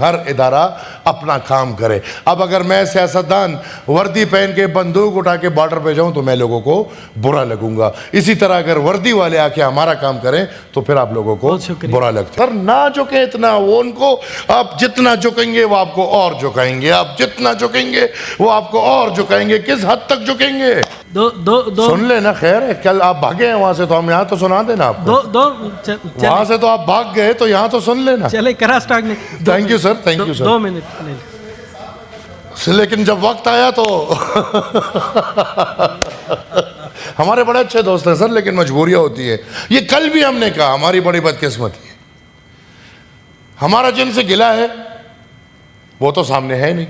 ہر ادارہ اپنا کام کرے. اب اگر میں سیاستدان وردی پہن کے بندوق اٹھا کے بارڈر پہ جاؤں تو میں لوگوں کو برا لگوں گا. اسی طرح اگر وردی والے آ کے ہمارا کام کریں تو پھر آپ لوگوں کو برا لگتا ہے. سر نہ جھکیں اتنا, وہ ان کو آپ جتنا جھکیں گے وہ آپ کو اور جھکائیں گے, آپ جتنا جھکیں گے وہ آپ کو اور جھکائیں گے. کس حد تک جھکیں گے؟ سن لے نا, خیر ہے, کل آپ بھاگے ہیں وہاں سے تو ہم یہاں تو سنا دینا آپ کو. وہاں سے تو آپ بھاگ گئے تو یہاں تو سن لینا. چلے کرا سٹارٹ نے. Thank you sir, thank you sir. 2 minute. لیکن جب وقت آیا تو ہمارے بڑے اچھے دوست ہیں سر, لیکن مجبوریاں ہوتی ہیں. یہ کل بھی ہم نے کہا ہماری بڑی بدقسمتی ہے, ہمارا جن سے گلا ہے وہ تو سامنے ہے نہیں.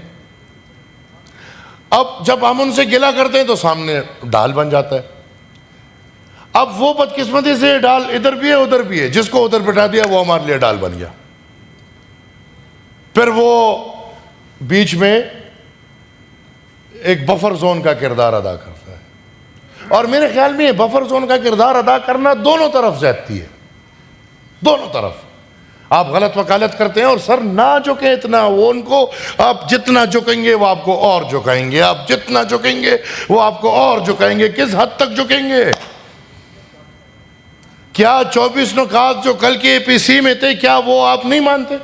اب جب ہم ان سے گلا کرتے ہیں تو سامنے ڈال بن جاتا ہے. اب وہ بدقسمتی سے ڈال ادھر بھی ہے ادھر بھی ہے, جس کو ادھر بٹھا دیا وہ ہمارے لیے ڈال بن گیا. پھر وہ بیچ میں ایک بفر زون کا کردار ادا کرتا ہے, اور میرے خیال میں یہ بفر زون کا کردار ادا کرنا دونوں طرف زیادتی ہے, دونوں طرف. آپ غلط وکالت کرتے ہیں, اور سر نہ جھکیں اتنا, وہ ان کو آپ جتنا جھکیں گے وہ آپ کو اور جھکائیں گے, آپ جتنا جھکیں گے وہ آپ کو اور جھکائیں گے. کس حد تک جھکیں گے؟ کیا 24 نکات جو کل کے APC میں تھے کیا وہ آپ نہیں مانتے؟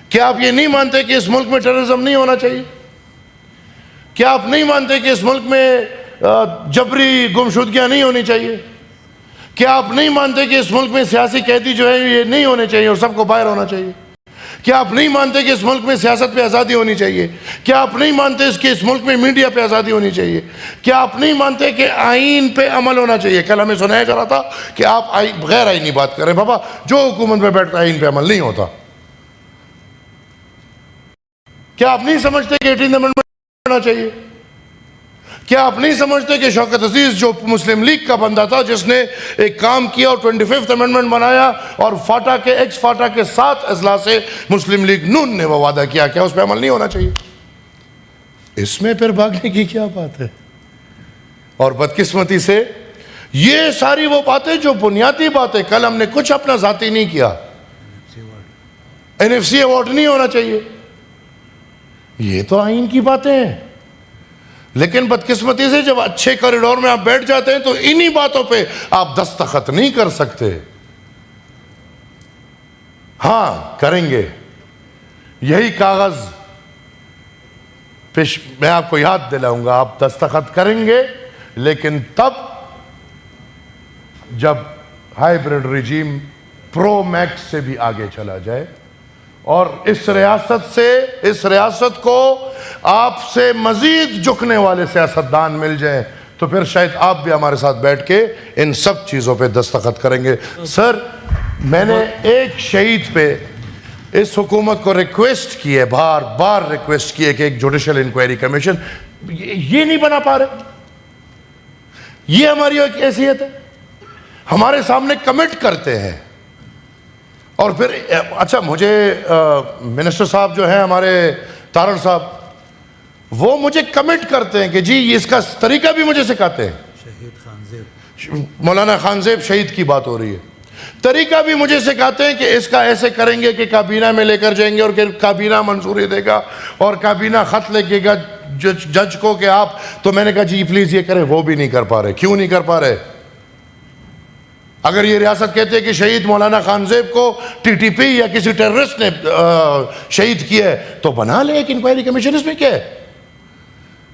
کیا آپ یہ نہیں مانتے کہ اس ملک میں ٹیررزم نہیں ہونا چاہیے؟ کیا آپ نہیں مانتے کہ اس ملک میں جبری گمشدگیاں نہیں ہونی چاہیے؟ کیا آپ نہیں مانتے کہ اس ملک میں سیاسی قیدی جو ہے یہ نہیں ہونے چاہیے اور سب کو باہر ہونا چاہیے؟ کیا آپ نہیں مانتے کہ اس ملک میں سیاست پہ آزادی ہونی چاہیے؟ کیا آپ نہیں مانتے کہ اس ملک میں میڈیا پہ آزادی ہونی چاہیے؟ کیا آپ نہیں مانتے کہ آئین پہ عمل ہونا چاہیے؟ کل ہمیں سنایا جا رہا تھا کہ آپ غیر آئینی بات کریں. بابا جو حکومت پہ بیٹھتا آئین پہ عمل نہیں ہوتا. کیا آپ نہیں سمجھتے کہ 18 امنڈمنٹ ہونا چاہیے؟ کیا آپ نہیں سمجھتے کہ شوکت عزیز جو مسلم لیگ کا بندہ تھا جس نے ایک کام کیا اور 25th امنڈمنٹ بنایا اور فاٹا کے ایکس فاٹا کے 7 اضلاع سے مسلم لیگ نون نے وہ وعدہ کیا, کیا اس پہ عمل نہیں ہونا چاہیے؟ اس میں پھر بھاگنے کی کیا بات ہے؟ اور بدقسمتی سے یہ ساری وہ باتیں جو بنیادی باتیں, کل ہم نے کچھ اپنا ذاتی نہیں کیا, NFC ایوارڈ نہیں ہونا چاہیے, یہ تو آئین کی باتیں ہیں. لیکن بدقسمتی سے جب اچھے کوریڈور میں آپ بیٹھ جاتے ہیں تو انہی باتوں پہ آپ دستخط نہیں کر سکتے. ہاں کریں گے, یہی کاغذ میں آپ کو یاد دلاؤں گا, آپ دستخط کریں گے, لیکن تب جب ہائیبرڈ ریجیم پرو میکس سے بھی آگے چلا جائے اور اس ریاست کو آپ سے مزید جھکنے والے سیاستدان مل جائیں تو پھر شاید آپ بھی ہمارے ساتھ بیٹھ کے ان سب چیزوں پہ دستخط کریں گے. سر میں نے ایک شہید پہ اس حکومت کو ریکویسٹ کی ہے, بار بار ریکویسٹ کی ہے کہ ایک جوڈیشل انکوائری کمیشن, یہ نہیں بنا پا رہے. یہ ہماری ایک حیثیت ہے, ہمارے سامنے کمٹ کرتے ہیں اور پھر اچھا مجھے منسٹر صاحب جو ہیں ہمارے تارڑ صاحب, وہ مجھے کمٹ کرتے ہیں کہ جی اس کا طریقہ بھی مجھے سکھاتے ہیں. مولانا خانزیب شہید کی بات ہو رہی ہے, طریقہ بھی مجھے سکھاتے ہیں کہ اس کا ایسے کریں گے کہ کابینہ میں لے کر جائیں گے اور کہ کابینہ منظوری دے گا اور کابینہ خط لے گا جج کو کہ آپ, تو میں نے کہا جی پلیز یہ کریں, وہ بھی نہیں کر پا رہے. کیوں نہیں کر پا رہے؟ اگر یہ ریاست کہتے ہیں کہ شہید مولانا خانزیب کو TTP یا کسی ٹیررسٹ نے شہید کیا ہے تو بنا لے ایک انکوائری کمیشن, اس میں کیا ہے.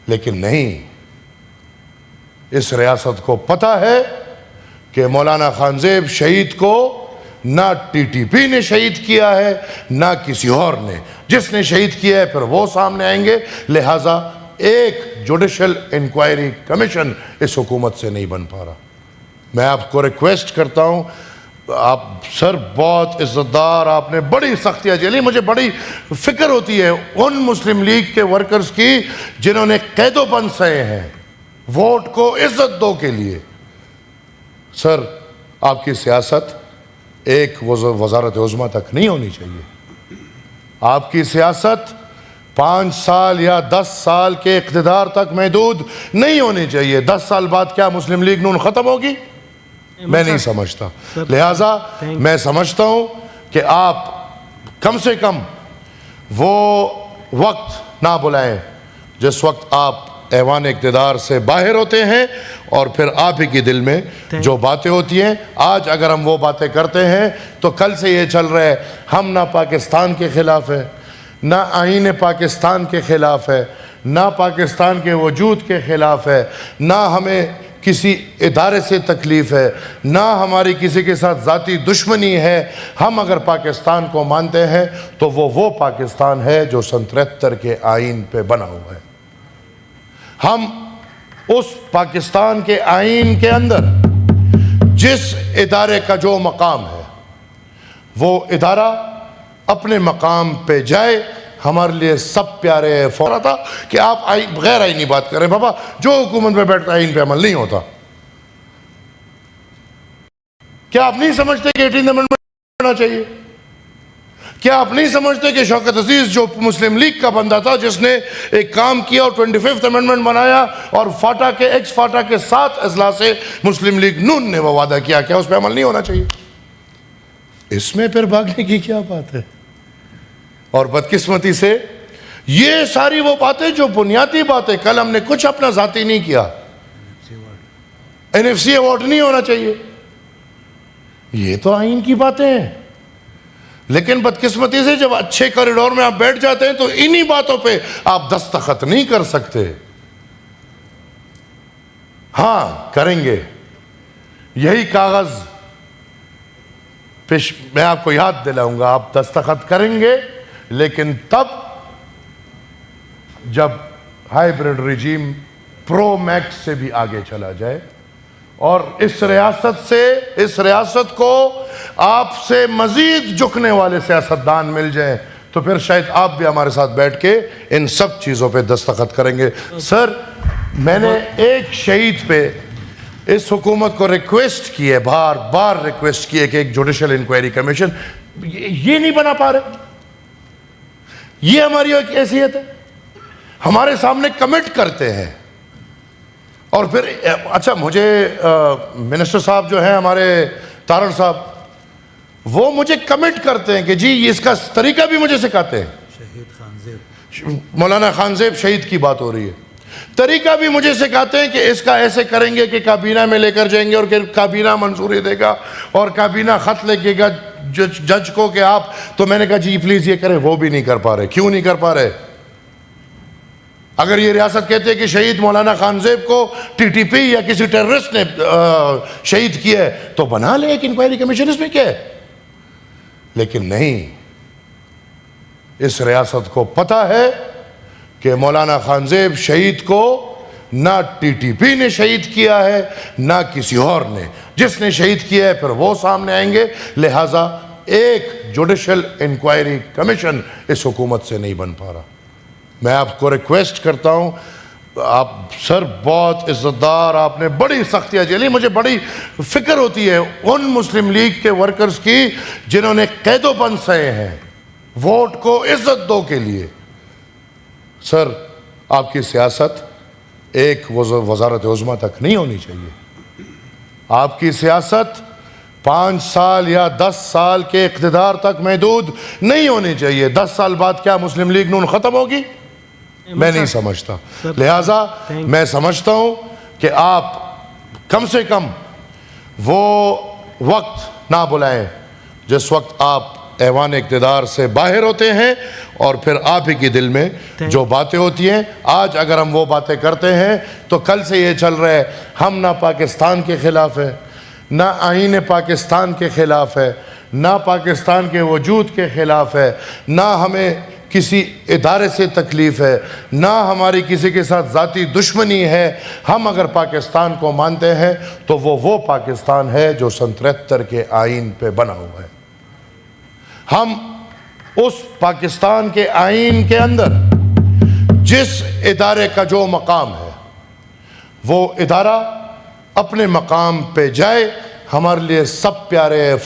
لیکن نہیں, اس ریاست کو پتہ ہے کہ مولانا خانزیب شہید کو نہ TTP نے شہید کیا ہے نہ کسی اور نے. جس نے شہید کیا ہے پھر وہ سامنے آئیں گے, لہٰذا ایک جوڈیشل انکوائری کمیشن اس حکومت سے نہیں بن پا رہا. میں آپ کو ریکویسٹ کرتا ہوں, آپ سر بہت عزت دار, آپ نے بڑی سختیاں جھیلی. مجھے بڑی فکر ہوتی ہے ان مسلم لیگ کے ورکرز کی جنہوں نے قید و بند سہے ہیں ووٹ کو عزت دو کے لیے. سر آپ کی سیاست ایک وزارت عظمیٰ تک نہیں ہونی چاہیے. آپ کی سیاست 5 سال یا 10 سال کے اقتدار تک محدود نہیں ہونی چاہیے. 10 سال بعد کیا مسلم لیگ نون ختم ہوگی؟ میں نہیں سمجھتا. لہٰذا میں سمجھتا ہوں کہ آپ کم سے کم وہ وقت نہ بلائیں جس وقت آپ ایوان اقتدار سے باہر ہوتے ہیں اور پھر آپ ہی کے دل میں جو باتیں ہوتی ہیں. آج اگر ہم وہ باتیں کرتے ہیں تو کل سے یہ چل رہا ہے ہم نہ پاکستان کے خلاف ہے، نہ آئین پاکستان کے خلاف ہے، نہ پاکستان کے وجود کے خلاف ہے، نہ ہمیں کسی ادارے سے تکلیف ہے، نہ ہماری کسی کے ساتھ ذاتی دشمنی ہے. ہم اگر پاکستان کو مانتے ہیں تو وہ پاکستان ہے جو سن 73 کے آئین پہ بنا ہوا ہے. ہم اس پاکستان کے آئین کے اندر جس ادارے کا جو مقام ہے وہ ادارہ اپنے مقام پہ جائے. ہمارے لیے سب پیارے فورا تھا کہ آپ غیر آئینی بات کریں. بابا جو حکومت پہ بیٹھتا آئین پہ عمل نہیں ہوتا. کیا آپ نہیں سمجھتے کہ 18 امنڈمنٹ ہونا چاہیے؟ کیا آپ نہیں سمجھتے کہ شوکت عزیز جو مسلم لیگ کا بندہ تھا جس نے ایک کام کیا اور 25th امنڈمنٹ بنایا اور فاٹا کے ایکس فاٹا کے 7 اضلاع سے مسلم لیگ نون نے وہ وعدہ کیا اس پہ عمل نہیں ہونا چاہیے؟ اس میں پھر بھاگنے کی کیا بات ہے؟ اور بدقسمتی سے یہ ساری وہ باتیں جو بنیادی باتیں، کل ہم نے کچھ اپنا ذاتی نہیں کیا. NFC ایوارڈ نہیں ہونا چاہیے، یہ تو آئین کی باتیں ہیں. لیکن بدقسمتی سے جب اچھے کوریڈور میں آپ بیٹھ جاتے ہیں تو انہی باتوں پہ آپ دستخط نہیں کر سکتے. ہاں کریں گے، یہی کاغذ میں آپ کو یاد دلاؤں گا، آپ دستخط کریں گے لیکن تب جب ہائیبرڈ رجیم پرو میکس سے بھی آگے چلا جائے اور اس ریاست کو آپ سے مزید جھکنے والے سیاستدان مل جائیں تو پھر شاید آپ بھی ہمارے ساتھ بیٹھ کے ان سب چیزوں پہ دستخط کریں گے. سر میں نے ایک شہید پہ اس حکومت کو ریکویسٹ کی ہے، بار بار ریکویسٹ کی ہے کہ ایک جوڈیشل انکوائری کمیشن، یہ نہیں بنا پا رہے. یہ ہماری ایک حیثیت ہے، ہمارے سامنے کمٹ کرتے ہیں اور پھر اچھا مجھے منسٹر صاحب جو ہیں ہمارے تارڑ صاحب، وہ مجھے کمٹ کرتے ہیں کہ جی اس کا طریقہ بھی مجھے سکھاتے ہیں. مولانا خانزیب شہید کی بات ہو رہی ہے، طریقہ بھی مجھے سکھاتے ہیں کہ اس کا ایسے کریں گے کہ کابینہ میں لے کر جائیں گے اور کابینہ منظوری دے گا اور کابینہ خط لکھے گا جج کو کہ آپ، تو میں نے کہا جی پلیز یہ کریں. وہ بھی نہیں کر پا رہے. کیوں نہیں کر پا رہے؟ اگر یہ ریاست کہتے ہیں کہ شہید مولانا خانزیب کو TTP یا کسی ٹیررسٹ نے شہید کیا ہے تو بنا لے ایک انکوائری کمیشن، اس میں کیا ہے. لیکن نہیں، اس ریاست کو پتہ ہے کہ مولانا خانزیب شہید کو نہ TTP نے شہید کیا ہے نہ کسی اور نے. جس نے شہید کیا ہے پھر وہ سامنے آئیں گے. لہٰذا ایک جوڈیشل انکوائری کمیشن اس حکومت سے نہیں بن پا رہا. میں آپ کو ریکویسٹ کرتا ہوں، آپ سر بہت عزت دار، آپ نے بڑی سختیاں جھیلی. مجھے بڑی فکر ہوتی ہے ان مسلم لیگ کے ورکرز کی جنہوں نے قید و بند سہے ہیں ووٹ کو عزت دو کے لیے. سر آپ کی سیاست ایک وزارت عظمیٰ تک نہیں ہونی چاہیے. آپ کی سیاست 5 سال یا 10 سال کے اقتدار تک محدود نہیں ہونی چاہیے. 10 سال بعد کیا مسلم لیگ نون ختم ہوگی؟ میں نہیں سمجھتا. لہٰذا میں سمجھتا ہوں کہ آپ کم سے کم وہ وقت نہ بلائیں جس وقت آپ ایوان اقتدار سے باہر ہوتے ہیں اور پھر آپ ہی کے دل میں جو باتیں ہوتی ہیں. آج اگر ہم وہ باتیں کرتے ہیں تو کل سے یہ چل رہا ہے ہم نہ پاکستان کے خلاف ہے، نہ آئین پاکستان کے خلاف ہے، نہ پاکستان کے وجود کے خلاف ہے، نہ ہمیں کسی ادارے سے تکلیف ہے، نہ ہماری کسی کے ساتھ ذاتی دشمنی ہے. ہم اگر پاکستان کو مانتے ہیں تو وہ پاکستان ہے جو سن 73 کے آئین پہ بنا ہوا ہے. ہم اس پاکستان کے آئین کے اندر جس ادارے کا جو مقام ہے وہ ادارہ اپنے مقام پہ جائے. ہمارے لیے سب پیارے